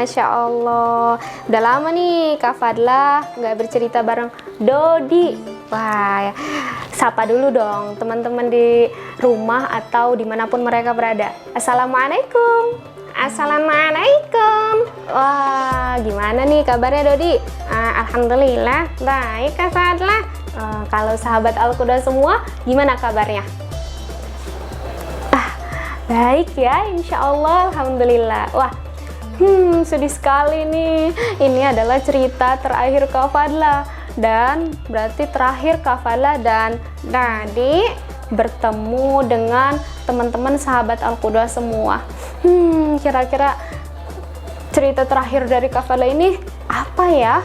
Masya Allah. Udah lama nih Kak Fadlah nggak bercerita bareng Dodi. Wah, sapa dulu dong teman-teman di rumah atau dimanapun mereka berada. Assalamualaikum. Assalamualaikum. Wah, gimana nih kabarnya Dodi? Alhamdulillah, baik Kak Fadlah. Kalau sahabat Al-Quda semua, gimana kabarnya? Baik ya, insya Allah, alhamdulillah. Wah, sedih sekali nih. Ini adalah cerita terakhir Kak Fadlah, dan berarti terakhir Kak Fadlah dan Dadi bertemu dengan teman-teman sahabat Al-Quda semua. Kira-kira cerita terakhir dari Kak Fadlah ini apa ya?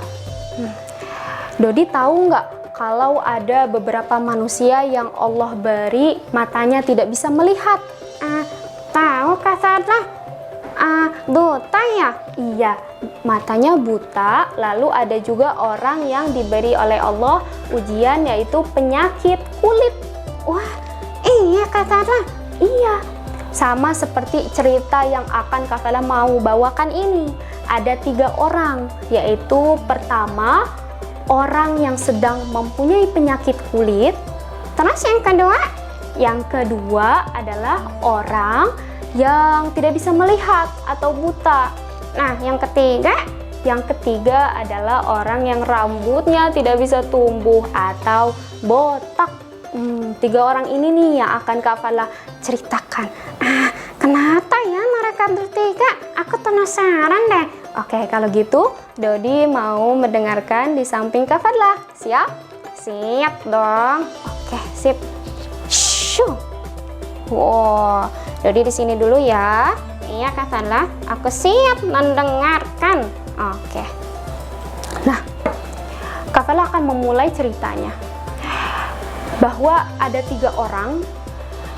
Dodi tahu nggak kalau ada beberapa manusia yang Allah beri matanya tidak bisa melihat? Tahu Kak Fadlah? Buta ya? Iya, matanya buta. Lalu ada juga orang yang diberi oleh Allah ujian, yaitu penyakit kulit. Wah, iya Kak Fadlah. Iya, sama seperti cerita yang akan Kak Fadlah mau bawakan ini. Ada 3 orang, yaitu pertama orang yang sedang mempunyai penyakit kulit. Terus yang kedua adalah orang yang tidak bisa melihat atau buta. Nah, yang ketiga adalah orang yang rambutnya tidak bisa tumbuh atau botak. 3 orang ini nih yang akan Kak Fadlah ceritakan. Kenapa ya mereka bertiga? Aku penasaran deh. Oke, kalau gitu Dodi mau mendengarkan di samping Kak Fadlah. Siap? Siap dong. Oke, sip. Wow, Dodi di sini dulu ya. Iya Kak Fadlah, aku siap mendengarkan. Oke. Nah, Kak Fadlah akan memulai ceritanya. Bahwa ada 3 orang.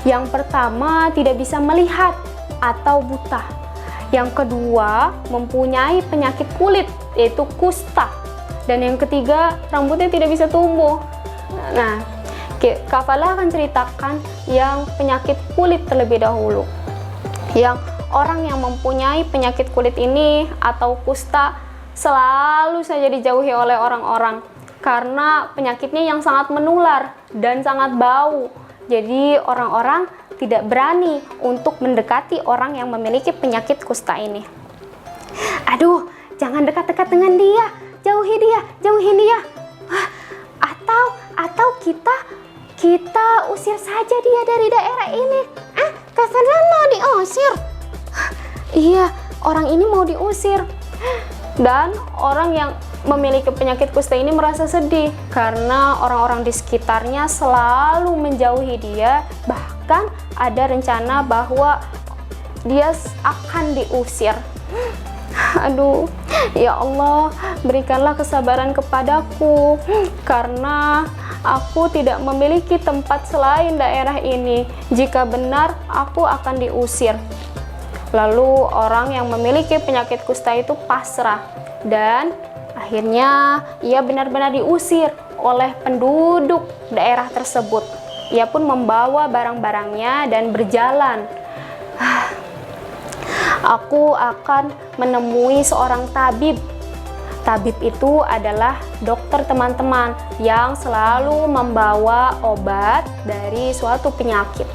Yang pertama tidak bisa melihat atau buta. Yang kedua mempunyai penyakit kulit, yaitu kusta. Dan yang ketiga rambutnya tidak bisa tumbuh. Nah, Kak Fadlah akan ceritakan yang penyakit kulit terlebih dahulu. Yang orang yang mempunyai penyakit kulit ini atau kusta selalu saja dijauhi oleh orang-orang karena penyakitnya yang sangat menular dan sangat bau. Jadi orang-orang tidak berani untuk mendekati orang yang memiliki penyakit kusta ini. Aduh, jangan dekat-dekat dengan dia, jauhi dia. Atau kita usir saja dia dari daerah ini. Kak Fadlah mau diusir? Iya, orang ini mau diusir. Dan orang yang memiliki penyakit kusta ini merasa sedih karena orang-orang di sekitarnya selalu menjauhi dia. Bahkan ada rencana bahwa dia akan diusir. Aduh, ya Allah, berikanlah kesabaran kepadaku karena aku tidak memiliki tempat selain daerah ini. Jika benar, aku akan diusir. Lalu orang yang memiliki penyakit kusta itu pasrah dan akhirnya ia benar-benar diusir oleh penduduk daerah tersebut. Ia pun membawa barang-barangnya dan berjalan. Aku akan menemui seorang tabib. Tabib itu adalah dokter teman-teman yang selalu membawa obat dari suatu penyakit.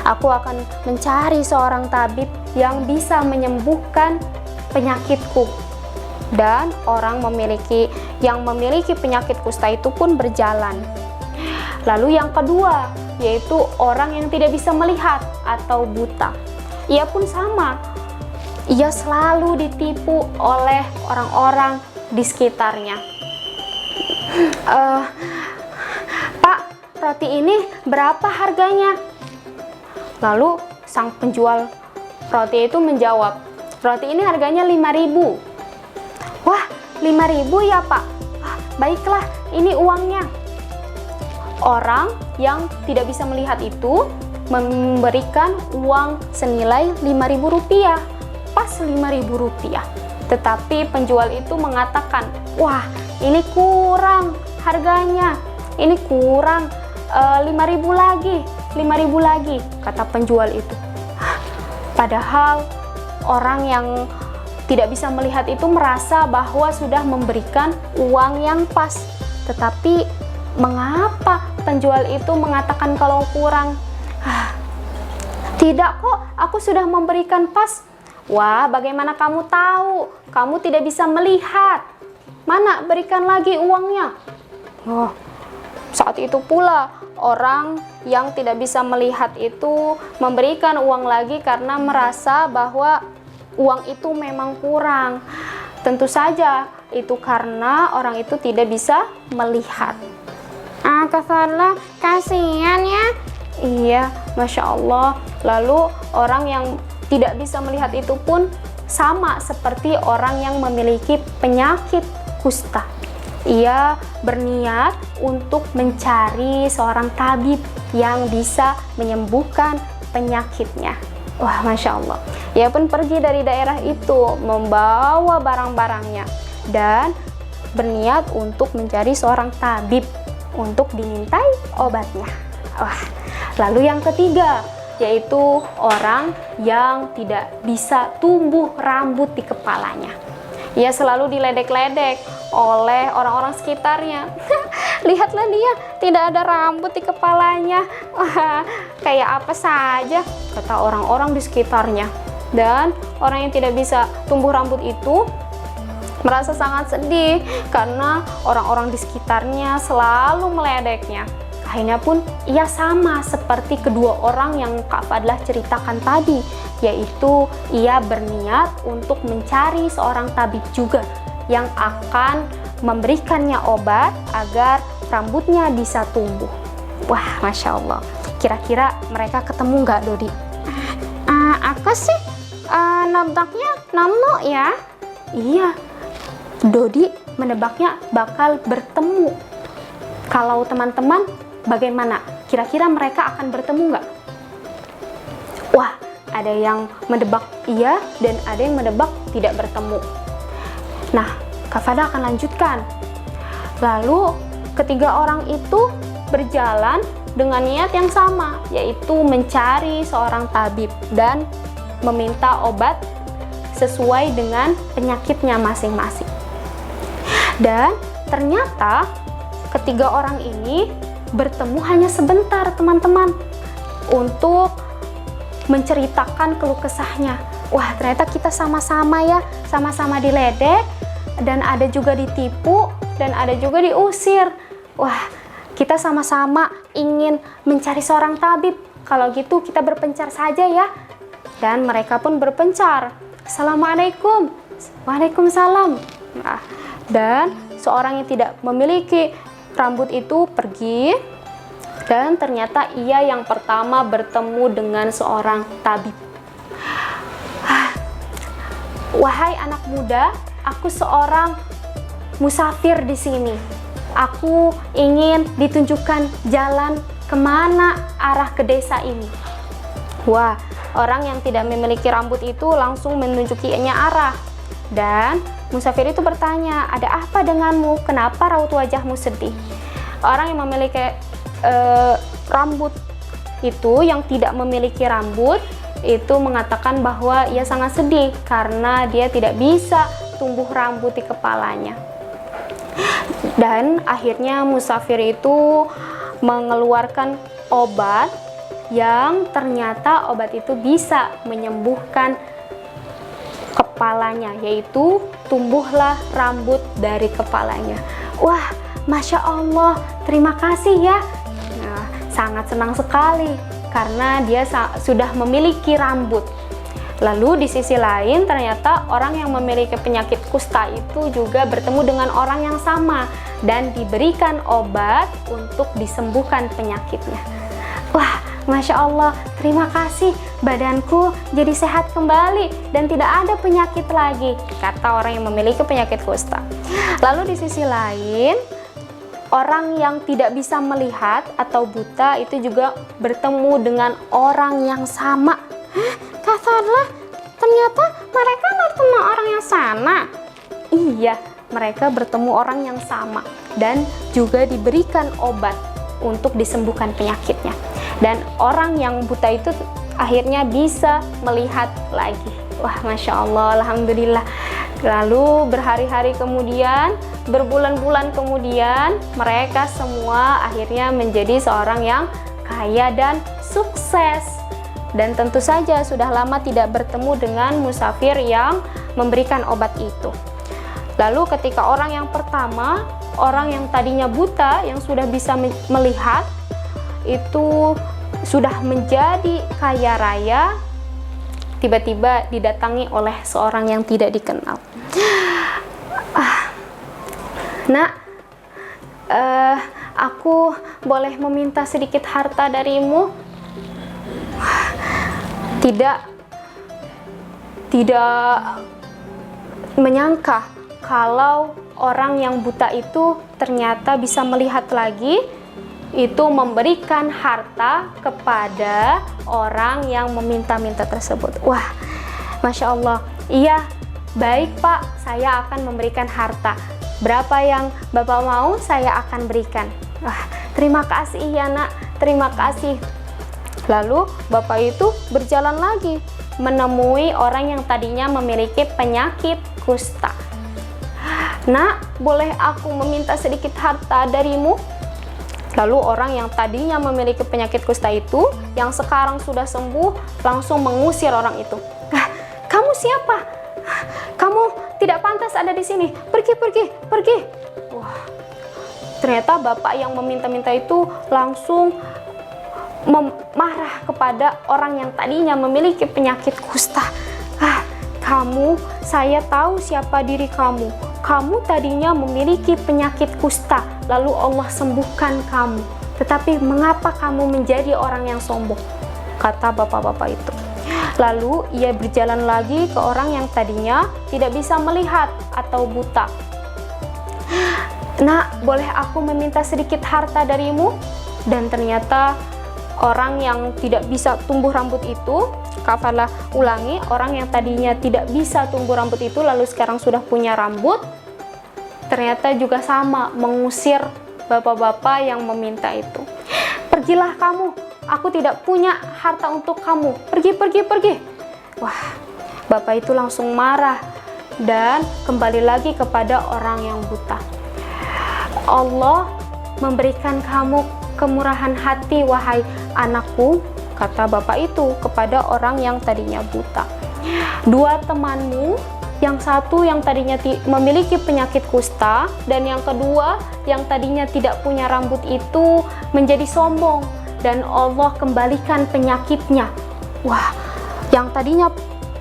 Aku akan mencari seorang tabib yang bisa menyembuhkan penyakitku. Dan orang yang memiliki penyakit kusta itu pun berjalan. Lalu yang kedua, yaitu orang yang tidak bisa melihat atau buta. Ia pun sama. Ia selalu ditipu oleh orang-orang di sekitarnya. Pak, roti ini berapa harganya? Lalu sang penjual roti itu menjawab, roti ini harganya 5.000. Wah, 5.000 ya Pak? Baiklah, ini uangnya. Orang yang tidak bisa melihat itu memberikan uang senilai 5.000 rupiah. Pas 5.000 rupiah. Tetapi penjual itu mengatakan, wah ini kurang harganya, ini kurang, 5.000 lagi, kata penjual itu. Padahal orang yang tidak bisa melihat itu merasa bahwa sudah memberikan uang yang pas. Tetapi mengapa penjual itu mengatakan kalau kurang? Tidak kok, aku sudah memberikan pas. Wah, bagaimana kamu tahu? Kamu tidak bisa melihat. Mana, berikan lagi uangnya. Oh, saat itu pula orang yang tidak bisa melihat itu memberikan uang lagi karena merasa bahwa uang itu memang kurang. Tentu saja itu karena orang itu tidak bisa melihat. Kak Fadla, kasihan ya. Iya, Masya Allah. Lalu orang yang tidak bisa melihat itu pun sama seperti orang yang memiliki penyakit kusta. Ia berniat untuk mencari seorang tabib yang bisa menyembuhkan penyakitnya. Wah, Masya Allah. Ia pun pergi dari daerah itu membawa barang-barangnya dan berniat untuk mencari seorang tabib untuk dimintai obatnya. Wah, lalu yang ketiga, yaitu orang yang tidak bisa tumbuh rambut di kepalanya. Ia selalu diledek-ledek oleh orang-orang sekitarnya. Lihatlah dia, tidak ada rambut di kepalanya. Wah, kayak apa saja, kata orang-orang di sekitarnya. Dan orang yang tidak bisa tumbuh rambut itu merasa sangat sedih karena orang-orang di sekitarnya selalu meledeknya. Akhirnya pun ia sama seperti kedua orang yang Kak Fadlah ceritakan tadi, yaitu ia berniat untuk mencari seorang tabib juga yang akan memberikannya obat agar rambutnya bisa tumbuh. Wah, Masya Allah. Kira-kira mereka ketemu nggak, Dodi? Aku sih nebaknya nemu ya. Iya, Dodi menebaknya bakal bertemu. Kalau teman-teman bagaimana? Kira-kira mereka akan bertemu nggak? Wah, ada yang menebak iya dan ada yang menebak tidak bertemu. Nah, Kak Fadla akan lanjutkan. Lalu ketiga orang itu berjalan dengan niat yang sama, yaitu mencari seorang tabib dan meminta obat sesuai dengan penyakitnya masing-masing. Dan ternyata ketiga orang ini bertemu hanya sebentar, teman-teman, untuk menceritakan keluh kesahnya. Wah, ternyata kita sama-sama ya, sama-sama diledek, dan ada juga ditipu, dan ada juga diusir. Wah, kita sama-sama ingin mencari seorang tabib. Kalau gitu kita berpencar saja ya. Dan mereka pun berpencar. Assalamualaikum. Waalaikumsalam. Nah, dan seorang yang tidak memiliki rambut itu pergi, dan ternyata ia yang pertama bertemu dengan seorang tabib. Wahai anak muda, aku seorang musafir di sini. Aku ingin ditunjukkan jalan kemana arah ke desa ini. Wah, orang yang tidak memiliki rambut itu langsung menunjukinya arah. Dan musafir itu bertanya, ada apa denganmu? Kenapa raut wajahmu sedih? Orang yang memiliki rambut itu, yang tidak memiliki rambut itu mengatakan bahwa ia sangat sedih karena dia tidak bisa tumbuh rambut di kepalanya. Dan akhirnya musafir itu mengeluarkan obat yang ternyata obat itu bisa menyembuhkan kepalanya, yaitu tumbuhlah rambut dari kepalanya. Wah, Masya Allah, terima kasih ya. Nah, sangat senang sekali karena dia sudah memiliki rambut. Lalu di sisi lain ternyata orang yang memiliki penyakit kusta itu juga bertemu dengan orang yang sama dan diberikan obat untuk disembuhkan penyakitnya. Wah, Masya Allah, terima kasih, badanku jadi sehat kembali dan tidak ada penyakit lagi, kata orang yang memiliki penyakit kusta. Lalu di sisi lain, orang yang tidak bisa melihat atau buta itu juga bertemu dengan orang yang sama. Kak Fadla, ternyata mereka bertemu orang yang sama. Iya, mereka bertemu orang yang sama dan juga diberikan obat untuk disembuhkan penyakitnya. Dan orang yang buta itu akhirnya bisa melihat lagi. Wah, Masya Allah, Alhamdulillah. Lalu berhari-hari kemudian, berbulan-bulan kemudian, mereka semua akhirnya menjadi seorang yang kaya dan sukses. Dan tentu saja sudah lama tidak bertemu dengan musafir yang memberikan obat itu. Lalu ketika orang yang pertama, orang yang tadinya buta, yang sudah bisa melihat, itu sudah menjadi kaya raya, tiba-tiba didatangi oleh seorang yang tidak dikenal. Nak, aku boleh meminta sedikit harta darimu? Tidak menyangka kalau orang yang buta itu ternyata bisa melihat lagi, itu memberikan harta kepada orang yang meminta-minta tersebut. Wah, Masya Allah. Iya, baik Pak, saya akan memberikan harta. Berapa yang Bapak mau, saya akan berikan. Wah, terima kasih ya nak, terima kasih. Lalu Bapak itu berjalan lagi, menemui orang yang tadinya memiliki penyakit kusta. Nak, boleh aku meminta sedikit harta darimu? Lalu orang yang tadinya memiliki penyakit kusta itu, yang sekarang sudah sembuh, langsung mengusir orang itu. Kamu siapa? Kamu tidak pantas ada di sini. Pergi, pergi, pergi. Wah, ternyata bapak yang meminta-minta itu langsung marah kepada orang yang tadinya memiliki penyakit kusta. Kamu, saya tahu siapa diri kamu. Kamu tadinya memiliki penyakit kusta, lalu Allah sembuhkan kamu. Tetapi mengapa kamu menjadi orang yang sombong? Kata bapak-bapak itu. Lalu ia berjalan lagi ke orang yang tadinya tidak bisa melihat atau buta. Nak, boleh aku meminta sedikit harta darimu? Dan ternyata orang yang tidak bisa tumbuh rambut itu, kafalah ulangi, orang yang tadinya tidak bisa tumbuh rambut itu lalu sekarang sudah punya rambut, ternyata juga sama mengusir bapak-bapak yang meminta itu. Pergilah kamu, aku tidak punya harta untuk kamu, pergi, pergi, pergi. Wah, bapak itu langsung marah dan kembali lagi kepada orang yang buta. Allah memberikan kamu kemurahan hati, wahai anakku, kata bapak itu kepada orang yang tadinya buta. Dua temanmu, yang satu yang tadinya memiliki penyakit kusta, dan yang kedua yang tadinya tidak punya rambut itu menjadi sombong, dan Allah kembalikan penyakitnya. Wah, yang tadinya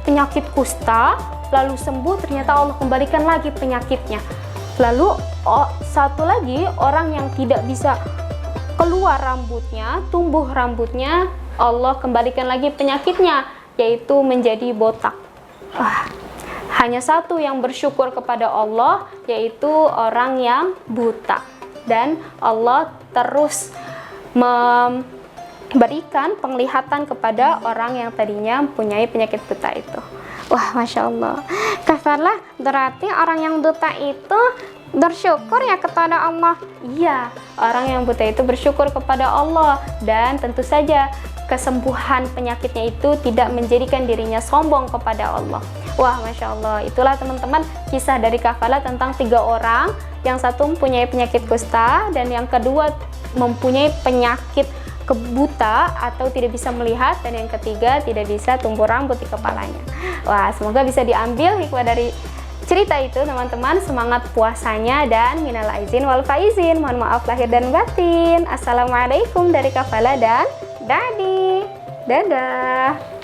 penyakit kusta lalu sembuh, ternyata Allah kembalikan lagi penyakitnya. Lalu satu lagi orang yang tidak bisa keluar rambutnya, tumbuh rambutnya, Allah kembalikan lagi penyakitnya, yaitu menjadi botak. Hanya satu yang bersyukur kepada Allah, yaitu orang yang buta. Dan Allah terus memberikan penglihatan kepada orang yang tadinya mempunyai penyakit buta itu. Wah, Masya Allah. Kafarlah, berarti orang yang buta itu bersyukur ya kepada Allah. Iya, orang yang buta itu bersyukur kepada Allah, dan tentu saja kesembuhan penyakitnya itu tidak menjadikan dirinya sombong kepada Allah. Wah, Masya Allah. Itulah teman-teman kisah dari kafalah tentang 3 orang. Yang satu mempunyai penyakit kusta, dan yang kedua mempunyai penyakit kebuta atau tidak bisa melihat, dan yang ketiga tidak bisa tumbuh rambut di kepalanya. Wah, semoga bisa diambil hikmah dari cerita itu teman-teman. Semangat puasanya, dan minal aizin wal faizin, mohon maaf lahir dan batin. Assalamualaikum dari kafalah dan Dadi. Dadah.